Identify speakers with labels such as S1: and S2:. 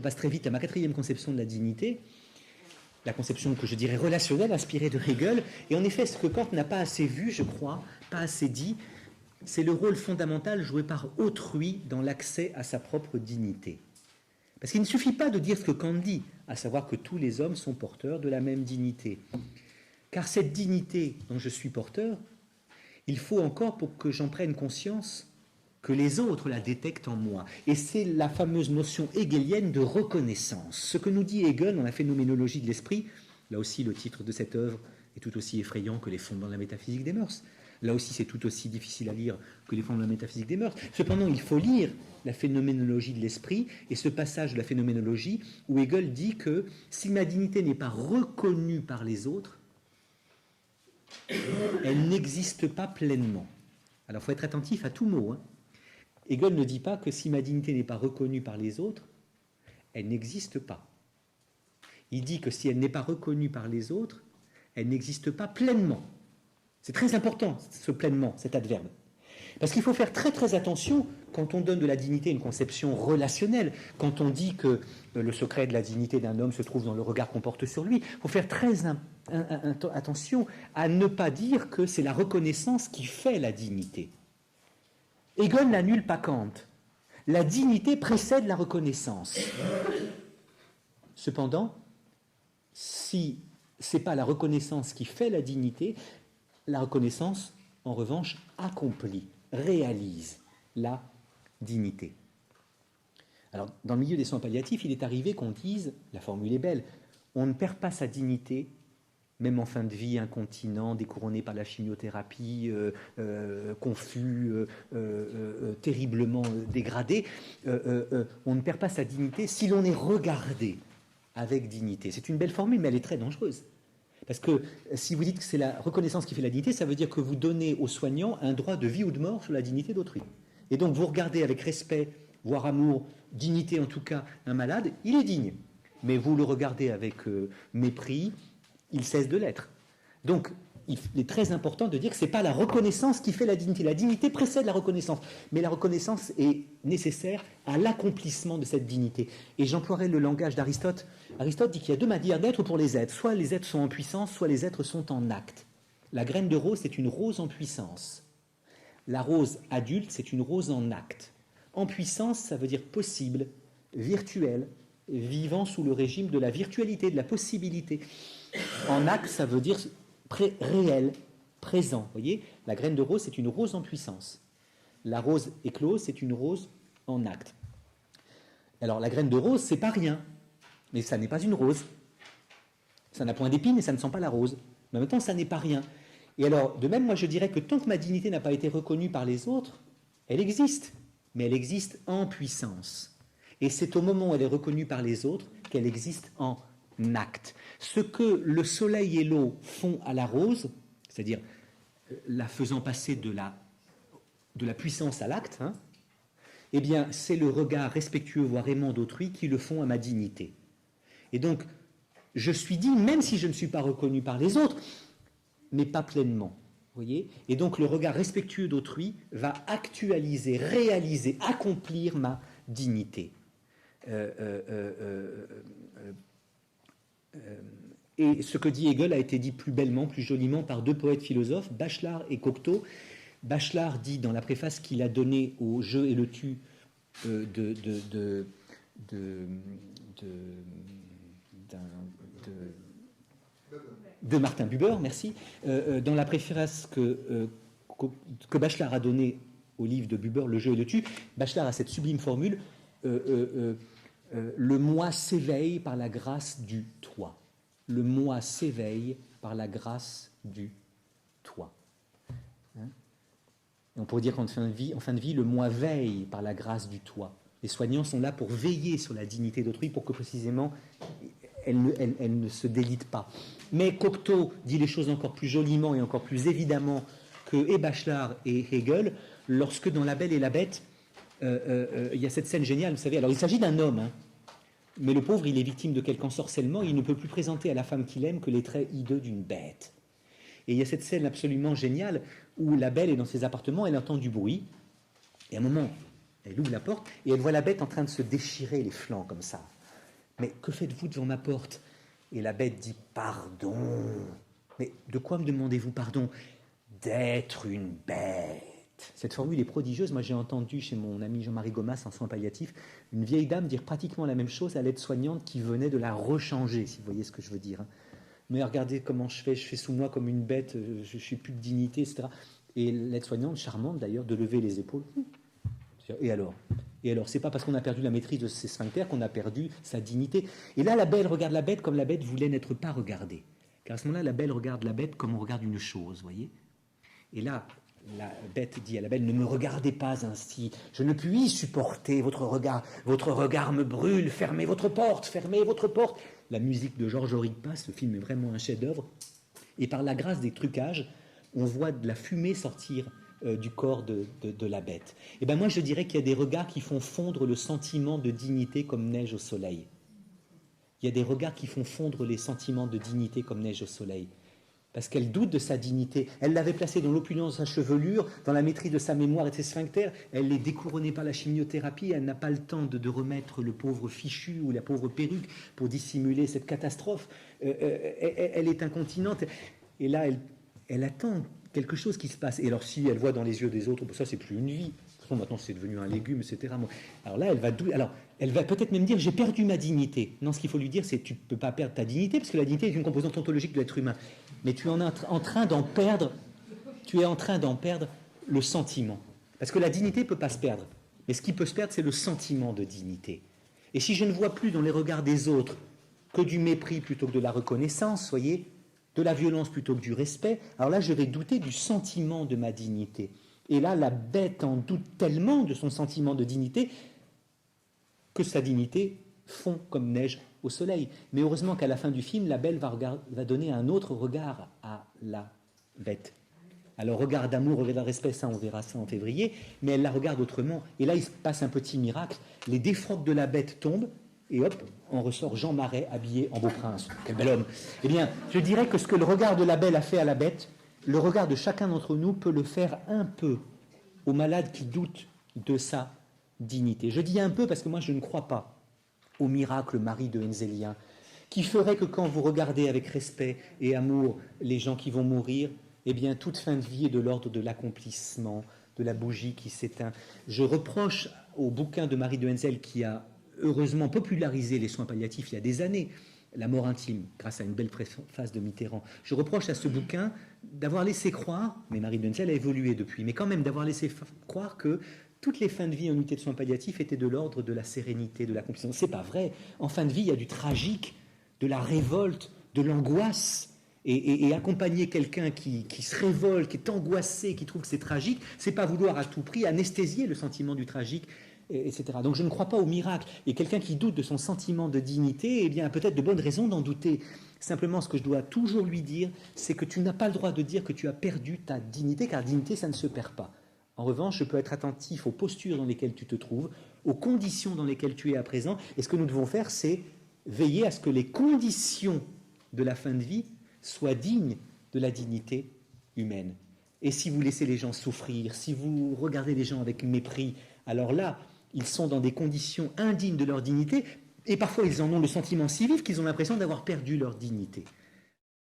S1: passe très vite à ma quatrième conception de la dignité, la conception que je dirais relationnelle, inspirée de Hegel. Et en effet, ce que Kant n'a pas assez vu, je crois, pas assez dit, c'est le rôle fondamental joué par autrui dans l'accès à sa propre dignité. Parce qu'il ne suffit pas de dire ce que Kant dit, à savoir que tous les hommes sont porteurs de la même dignité. Car cette dignité dont je suis porteur, il faut encore pour que j'en prenne conscience que les autres la détectent en moi. Et c'est la fameuse notion hegelienne de reconnaissance. Ce que nous dit Hegel dans la phénoménologie de l'esprit, là aussi le titre de cette œuvre est tout aussi effrayant que les fondements de la métaphysique des mœurs. Là aussi c'est tout aussi difficile à lire que les fondements de la métaphysique des mœurs. Cependant, il faut lire la phénoménologie de l'esprit et ce passage de la phénoménologie où Hegel dit que si ma dignité n'est pas reconnue par les autres, elle n'existe pas pleinement. Alors il faut être attentif à tout mot, hein. Hegel ne dit pas que si ma dignité n'est pas reconnue par les autres, elle n'existe pas. Il dit que si elle n'est pas reconnue par les autres, elle n'existe pas pleinement. C'est très important, ce pleinement, cet adverbe. Parce qu'il faut faire très très attention quand on donne de la dignité une conception relationnelle, quand on dit que le secret de la dignité d'un homme se trouve dans le regard qu'on porte sur lui. Il faut faire très attention à ne pas dire que c'est la reconnaissance qui fait la dignité. Hegel n'annule pas Kant. La dignité précède la reconnaissance. Cependant, si ce n'est pas la reconnaissance qui fait la dignité, la reconnaissance, en revanche, accomplit, réalise la dignité. Alors, dans le milieu des soins palliatifs, il est arrivé qu'on dise, la formule est belle, on ne perd pas sa dignité, même en fin de vie, incontinent, découronné par la chimiothérapie, confus, terriblement dégradé, on ne perd pas sa dignité si l'on est regardé avec dignité. C'est une belle formule, mais elle est très dangereuse. Parce que si vous dites que c'est la reconnaissance qui fait la dignité, ça veut dire que vous donnez aux soignants un droit de vie ou de mort sur la dignité d'autrui. Et donc vous regardez avec respect, voire amour, dignité en tout cas, un malade, il est digne. Mais vous le regardez avec mépris, il cesse de l'être. Donc, il est très important de dire que ce n'est pas la reconnaissance qui fait la dignité. La dignité précède la reconnaissance. Mais la reconnaissance est nécessaire à l'accomplissement de cette dignité. Et j'emploierai le langage d'Aristote. Aristote dit qu'il y a deux manières d'être pour les êtres. Soit les êtres sont en puissance, soit les êtres sont en acte. La graine de rose, c'est une rose en puissance. La rose adulte, c'est une rose en acte. En puissance, ça veut dire possible, virtuel, vivant sous le régime de la virtualité, de la possibilité. En acte, ça veut dire réel, présent. Vous voyez, la graine de rose, c'est une rose en puissance. La rose éclose, c'est une rose en acte. Alors, la graine de rose, c'est pas rien, mais ça n'est pas une rose. Ça n'a point d'épines et ça ne sent pas la rose. Mais en même temps, ça n'est pas rien. Et alors, de même, moi, je dirais que tant que ma dignité n'a pas été reconnue par les autres, elle existe, mais elle existe en puissance. Et c'est au moment où elle est reconnue par les autres qu'elle existe en acte. Ce que le soleil et l'eau font à la rose, c'est-à-dire la faisant passer de la puissance à l'acte, hein, eh bien, c'est le regard respectueux, voire aimant d'autrui qui le font à ma dignité. Et donc, je suis digne, même si je ne suis pas reconnu par les autres, mais pas pleinement. Voyez ? Et donc, le regard respectueux d'autrui va actualiser, réaliser, accomplir ma dignité. Et ce que dit Hegel a été dit plus bellement, plus joliment par deux poètes philosophes, Bachelard et Cocteau. Bachelard dit dans la préface qu'il a donnée au Je et le Tu de Martin Buber, merci, dans la préface que Bachelard a donnée au livre de Buber, Le jeu et le tu, Bachelard a cette sublime formule, le moi s'éveille par la grâce du toi. Le moi s'éveille par la grâce du toi. Hein? Et on pourrait dire qu'en fin de vie, le moi veille par la grâce du toi. Les soignants sont là pour veiller sur la dignité d'autrui pour que précisément elle ne se délite pas. Mais Cocteau dit les choses encore plus joliment et encore plus évidemment que Bachelard et Hegel, lorsque dans La Belle et la Bête, il y a cette scène géniale, vous savez, alors il s'agit d'un homme, hein, mais le pauvre, il est victime de quelque ensorcellement, il ne peut plus présenter à la femme qu'il aime que les traits hideux d'une bête. Et il y a cette scène absolument géniale où la Belle est dans ses appartements, elle entend du bruit, et à un moment, elle ouvre la porte, et elle voit la bête en train de se déchirer les flancs comme ça. mais que faites-vous devant ma porte? Et la bête dit, pardon. Mais de quoi me demandez-vous pardon? D'être une bête. Cette formule est prodigieuse. Moi, j'ai entendu chez mon ami Jean-Marie Gomas en soins palliatifs une vieille dame dire pratiquement la même chose à l'aide-soignante qui venait de la rechanger, si vous voyez ce que je veux dire. Mais regardez comment je fais sous moi comme une bête, je suis plus de dignité, etc. Et l'aide-soignante, charmante d'ailleurs, de lever les épaules. Et alors, c'est pas parce qu'on a perdu la maîtrise de ses sphincters qu'on a perdu sa dignité. Et là, la belle regarde la bête comme la bête voulait n'être pas regardée. Car à ce moment-là, la belle regarde la bête comme on regarde une chose, voyez. Et là, la bête dit à la belle, ne me regardez pas ainsi, je ne puis supporter votre regard me brûle, fermez votre porte. La musique de Georges Auripas, ce film est vraiment un chef-d'œuvre, et par la grâce des trucages, on voit de la fumée sortir du corps de la bête. Et bien moi je dirais qu'il y a des regards qui font fondre le sentiment de dignité comme neige au soleil. Il y a des regards qui font fondre les sentiments de dignité comme neige au soleil. Parce qu'elle doute de sa dignité. Elle l'avait placée dans l'opulence de sa chevelure, dans la maîtrise de sa mémoire et de ses sphincters. Elle l'est découronnée par la chimiothérapie. Elle n'a pas le temps de remettre le pauvre fichu ou la pauvre perruque pour dissimuler cette catastrophe. Elle est incontinente. Et là, elle attend quelque chose qui se passe. Et alors, si elle voit dans les yeux des autres, ça, c'est plus une vie. Maintenant, c'est devenu un légume, etc. Alors là, elle va peut-être même dire, j'ai perdu ma dignité. Non, ce qu'il faut lui dire, c'est, tu ne peux pas perdre ta dignité, parce que la dignité est une composante ontologique de l'être humain. Mais tu es en train d'en perdre le sentiment. Parce que la dignité ne peut pas se perdre. Mais ce qui peut se perdre, c'est le sentiment de dignité. Et si je ne vois plus dans les regards des autres que du mépris plutôt que de la reconnaissance, voyez, de la violence plutôt que du respect, alors là, je vais douter du sentiment de ma dignité. Et là, la bête en doute tellement de son sentiment de dignité que sa dignité fond comme neige au soleil. Mais heureusement qu'à la fin du film, la belle va donner un autre regard à la bête. Alors, regard d'amour, regard de respect, ça, on verra ça en février, mais elle la regarde autrement. Et là, il se passe un petit miracle. Les défroques de la bête tombent, et hop, on ressort Jean Marais habillé en beau prince. Quel bel homme. Eh bien, je dirais que ce que le regard de la belle a fait à la bête, le regard de chacun d'entre nous peut le faire un peu au malade qui doute de sa dignité. Je dis un peu parce que moi je ne crois pas au miracle Marie de Henzélien qui ferait que quand vous regardez avec respect et amour les gens qui vont mourir, eh bien toute fin de vie est de l'ordre de l'accomplissement, de la bougie qui s'éteint. Je reproche au bouquin de Marie de Henzel qui a heureusement popularisé les soins palliatifs il y a des années, La mort intime, grâce à une belle préface de Mitterrand. Je reproche à ce bouquin d'avoir laissé croire, mais Marie de Henzel a évolué depuis, mais quand même d'avoir laissé croire que toutes les fins de vie en unité de soins palliatifs étaient de l'ordre de la sérénité, de l'accomplissement. C'est pas vrai. En fin de vie, il y a du tragique, de la révolte, de l'angoisse. Et accompagner quelqu'un qui se révolte, qui est angoissé, qui trouve que c'est tragique, c'est pas vouloir à tout prix anesthésier le sentiment du tragique, etc. Donc je ne crois pas au miracle. Et quelqu'un qui doute de son sentiment de dignité, eh bien, a peut-être de bonnes raisons d'en douter. Simplement, ce que je dois toujours lui dire, c'est que tu n'as pas le droit de dire que tu as perdu ta dignité, car dignité, ça ne se perd pas. En revanche, je peux être attentif aux postures dans lesquelles tu te trouves, aux conditions dans lesquelles tu es à présent. Et ce que nous devons faire, c'est veiller à ce que les conditions de la fin de vie soient dignes de la dignité humaine. Et si vous laissez les gens souffrir, si vous regardez les gens avec mépris, alors là, ils sont dans des conditions indignes de leur dignité, et parfois ils en ont le sentiment si vif qu'ils ont l'impression d'avoir perdu leur dignité.